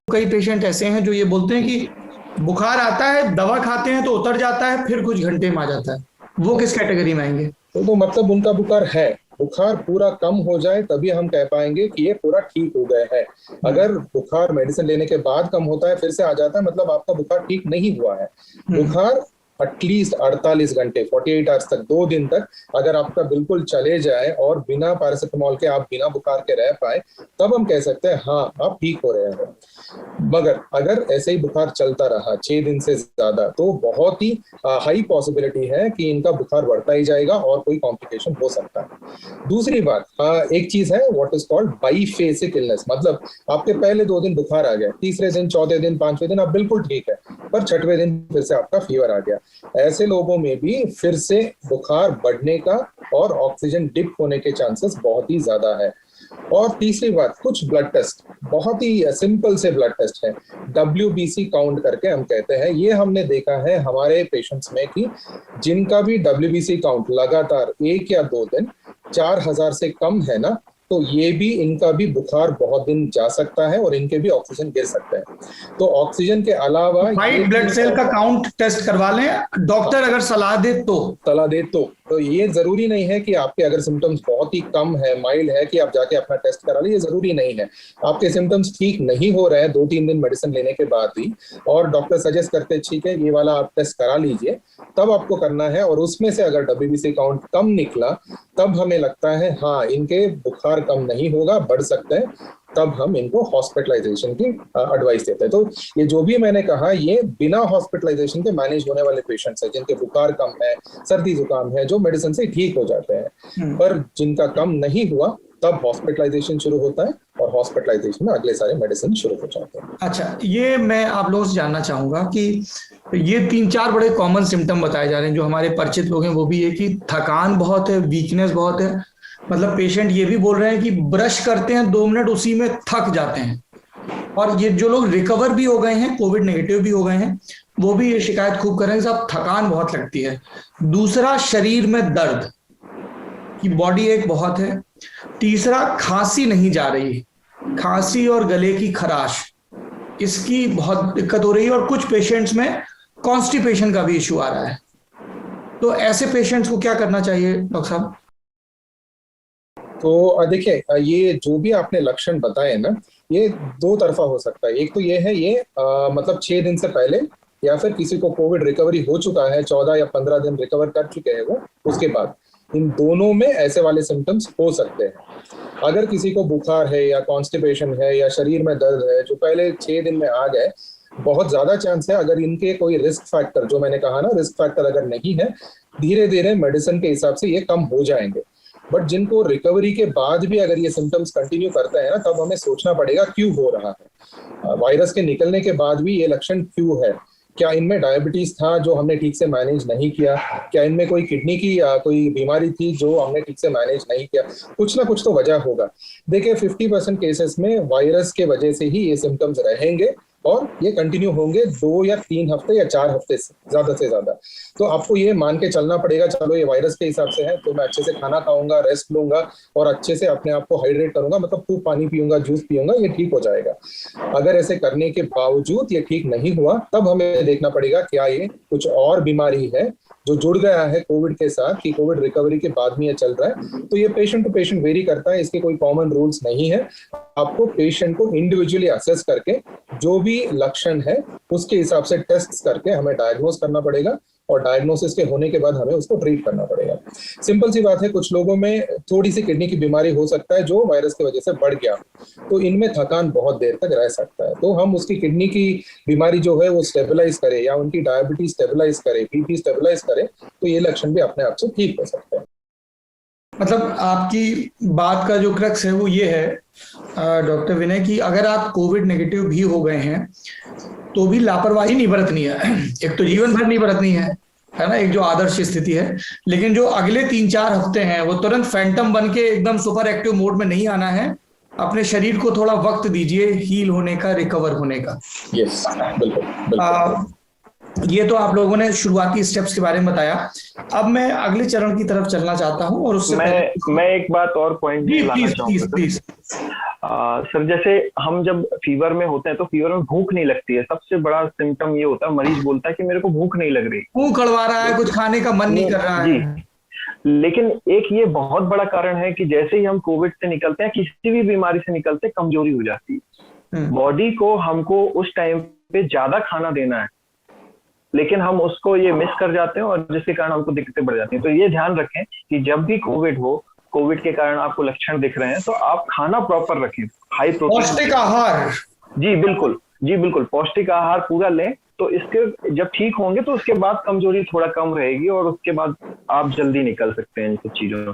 कई पेशेंट ऐसे हैं जो ये बोलते हैं कि बुखार आता है, दवा खाते हैं तो उतर जाता है, फिर कुछ घंटे में आ जाता है। वो किस कैटेगरी में आएंगे? तो मतलब उनका बुखार है, बुखार पूरा कम हो जाए तभी हम कह पाएंगे कि ये पूरा ठीक हो गया है। अगर बुखार मेडिसिन लेने के बाद कम होता है फिर से आ जाता है, मतलब आपका बुखार ठीक नहीं हुआ है। बुखार एटलीस्ट 48 घंटे 48 आवर्स तक, 2 दिन तक अगर आपका बिल्कुल चले जाए और बिना पैरासिटामोल के आप बिना बुखार के रह पाए, तब हम कह सकते हैं हाँ आप ठीक हो रहे हैं। मगर अगर ऐसे ही बुखार चलता रहा 6 दिन से ज्यादा, तो बहुत ही हाई पॉसिबिलिटी है कि इनका बुखार बढ़ता ही जाएगा और कोई कॉम्प्लिकेशन हो सकता है। दूसरी बात, एक चीज है व्हाट इज कॉल्ड बाईफेसिक इलनेस, मतलब आपके पहले 2 दिन बुखार आ गया, तीसरे दिन, चौथे दिन, पांचवें दिन आप बिल्कुल ठीक है, पर छठवें दिन फिर से आपका फीवर आ गया। ऐसे लोगों में भी फिर से बुखार बढ़ने का और ऑक्सीजन डिप होने के चांसेस बहुत ही ज्यादा है। और तीसरी बात, कुछ ब्लड टेस्ट, बहुत ही सिंपल से ब्लड टेस्ट है, WBC काउंट करके हम कहते हैं। ये हमने देखा है हमारे पेशेंट्स में कि जिनका भी WBC काउंट लगातार 1 या 2 दिन 4000 से कम है ना, तो ये भी, इनका भी बुखार बहुत दिन जा सकता है और इनके भी ऑक्सीजन गिर सकता है। तो ऑक्सीजन के अलावा व्हाइट ब्लड सेल का काउंट टेस्ट करवा लें, डॉक्टर अगर सलाह दे तो ये जरूरी नहीं है कि आपके अगर सिम्टम्स बहुत ही कम है, माइल्ड है, कि आप जाके अपना टेस्ट करा लीजिए, ये जरूरी नहीं है। आपके सिम्टम्स ठीक नहीं हो रहे हैं 2-3 दिन मेडिसिन लेने के बाद भी, और डॉक्टर सजेस्ट करते हैं ठीक है ये वाला आप टेस्ट करा लीजिए, तब आपको करना है। और उसमें से अगर WBC काउंट कम निकला, तब हमें लगता है हाँ इनके बुखार कम नहीं होगा, बढ़ सकते हैं, तब हम इनको हॉस्पिटलाइजेशन की एडवाइस देते हैं। तो ये जो भी मैंने कहा, ये बिना हॉस्पिटलाइजेशन के मैनेज होने वाले पेशेंट्स हैं, जिनके बुखार कम है, सर्दी जुकाम है, जो मेडिसिन से ठीक हो जाते हैं। पर जिनका कम नहीं हुआ, तब हॉस्पिटलाइजेशन शुरू होता है और हॉस्पिटलाइजेशन में अगले सारे मेडिसिन शुरू हो जाते हैं। अच्छा, ये मैं आप लोगों से जानना चाहूंगा कि ये 3-4 बड़े कॉमन सिम्टम बताए जा रहे हैं जो हमारे परिचित लोग हैं, वो भी ये कि थकान बहुत है, वीकनेस बहुत है, मतलब पेशेंट ये भी बोल रहे हैं कि ब्रश करते हैं 2 मिनट उसी में थक जाते हैं। और ये जो लोग रिकवर भी हो गए हैं, कोविड नेगेटिव भी हो गए हैं, वो भी ये शिकायत खूब कर रहे हैं साहब थकान बहुत लगती है। दूसरा, शरीर में दर्द की बॉडी एक बहुत है। तीसरा, खांसी नहीं जा रही, खांसी और गले की खराश, इसकी बहुत दिक्कत हो रही है। और कुछ पेशेंट्स में कॉन्स्टिपेशन का भी इश्यू आ रहा है। तो ऐसे पेशेंट्स को क्या करना चाहिए डॉक्टर साहब? तो देखिए, ये जो भी आपने लक्षण बताए ना, ये 2 तरफा हो सकता है। एक तो ये है, ये मतलब 6 दिन से पहले, या फिर किसी को कोविड रिकवरी हो चुका है, 14 या 15 दिन रिकवर कर चुके हैं वो, उसके बाद इन दोनों में ऐसे वाले सिम्टम्स हो सकते हैं। अगर किसी को बुखार है या कॉन्स्टिपेशन है या शरीर में दर्द है जो पहले 6 दिन में आ गए, बहुत ज्यादा चांस है, अगर इनके कोई रिस्क फैक्टर, जो मैंने कहा ना रिस्क फैक्टर अगर नहीं है, धीरे धीरे मेडिसिन के हिसाब से ये कम हो जाएंगे। बट जिनको रिकवरी के बाद भी अगर ये सिम्टम्स कंटिन्यू करते हैं ना, तब हमें सोचना पड़ेगा क्यों हो रहा है, वायरस के निकलने के बाद भी ये लक्षण क्यों है। क्या इनमें डायबिटीज था जो हमने ठीक से मैनेज नहीं किया? क्या इनमें कोई किडनी की कोई बीमारी थी जो हमने ठीक से मैनेज नहीं किया? कुछ ना कुछ तो वजह होगा। देखिए 50% केसेस में वायरस के वजह से ही ये सिम्टम्स रहेंगे और ये कंटिन्यू होंगे 2 या 3 हफ्ते या 4 हफ्ते से ज्यादा। तो आपको ये मान के चलना पड़ेगा, चलो ये वायरस के हिसाब से है तो मैं अच्छे से खाना खाऊंगा, रेस्ट लूंगा और अच्छे से अपने आप को हाइड्रेट करूंगा, मतलब खूब पानी पीऊंगा, जूस पीऊंगा, ये ठीक हो जाएगा। अगर ऐसे करने के बावजूद ये ठीक नहीं हुआ, तब हमें देखना पड़ेगा क्या ये कुछ और बीमारी है जो जुड़ गया है कोविड के साथ, कि कोविड रिकवरी के बाद में ये चल रहा है। तो ये पेशेंट टू पेशेंट वेरी करता है, इसके कोई कॉमन रूल्स नहीं है। आपको पेशेंट को इंडिविजुअली असेस करके जो भी लक्षण है उसके हिसाब से टेस्ट करके हमें डायग्नोस करना पड़ेगा, और डायग्नोसिस के होने के बाद हमें उसको ट्रीट करना पड़ेगा। सिंपल सी बात है, कुछ लोगों में थोड़ी सी किडनी की बीमारी हो सकता है जो वायरस की वजह से बढ़ गया, तो इनमें थकान बहुत देर तक रह सकता है। तो हम उसकी किडनी की बीमारी जो है वो स्टेबलाइज करें, या उनकी डायबिटीज स्टेबलाइज करें, BP स्टेबलाइज करें, तो ये लक्षण भी अपने आप से ठीक हो सकते हैं। मतलब आपकी बात का जो क्रक्स है वो ये है डॉक्टर विनय, कि अगर आप कोविड नेगेटिव भी हो गए हैं तो भी लापरवाही नहीं बरतनी है। एक तो जीवन भर नहीं बरतनी है ना, एक जो आदर्श स्थिति है। लेकिन जो अगले 3-4 हफ्ते हैं वो तुरंत फैंटम बन के एकदम सुपर एक्टिव मोड में नहीं आना है। अपने शरीर को थोड़ा वक्त दीजिए हील होने का, रिकवर होने का। यस, बिल्कुल। ये तो आप लोगों ने शुरुआती स्टेप्स के बारे में बताया। अब मैं अगले चरण की तरफ चलना चाहता हूँ, और उससे मैं एक बात और पॉइंट लाना चाहूंगा। सर जैसे हम जब फीवर में होते हैं तो फीवर में भूख नहीं लगती है, सबसे बड़ा सिम्टम ये होता है, मरीज बोलता है कि मेरे को भूख नहीं लग रही, मुंह कड़वा रहा है, कुछ खाने का मन नहीं कर रहा जी। है। लेकिन एक ये बहुत बड़ा कारण है कि जैसे ही हम कोविड से निकलते हैं, किसी भी बीमारी से निकलते हैं, कमजोरी हो जाती है बॉडी को। हमको उस टाइम पे ज्यादा खाना देना है, लेकिन हम उसको ये मिस कर जाते हैं और जिसके कारण हमको दिक्कतें बढ़ जाती हैं। तो ये ध्यान रखें कि जब भी कोविड हो, कोविड के कारण आपको लक्षण दिख रहे हैं, तो आप खाना प्रॉपर रखें, हाई प्रोटीन, पौष्टिक आहार। जी बिल्कुल, जी बिल्कुल, पौष्टिक आहार पूरा लें। तो इसके जब ठीक होंगे तो उसके बाद कमजोरी थोड़ा कम रहेगी और उसके बाद आप जल्दी निकल सकते हैं इन सब चीजों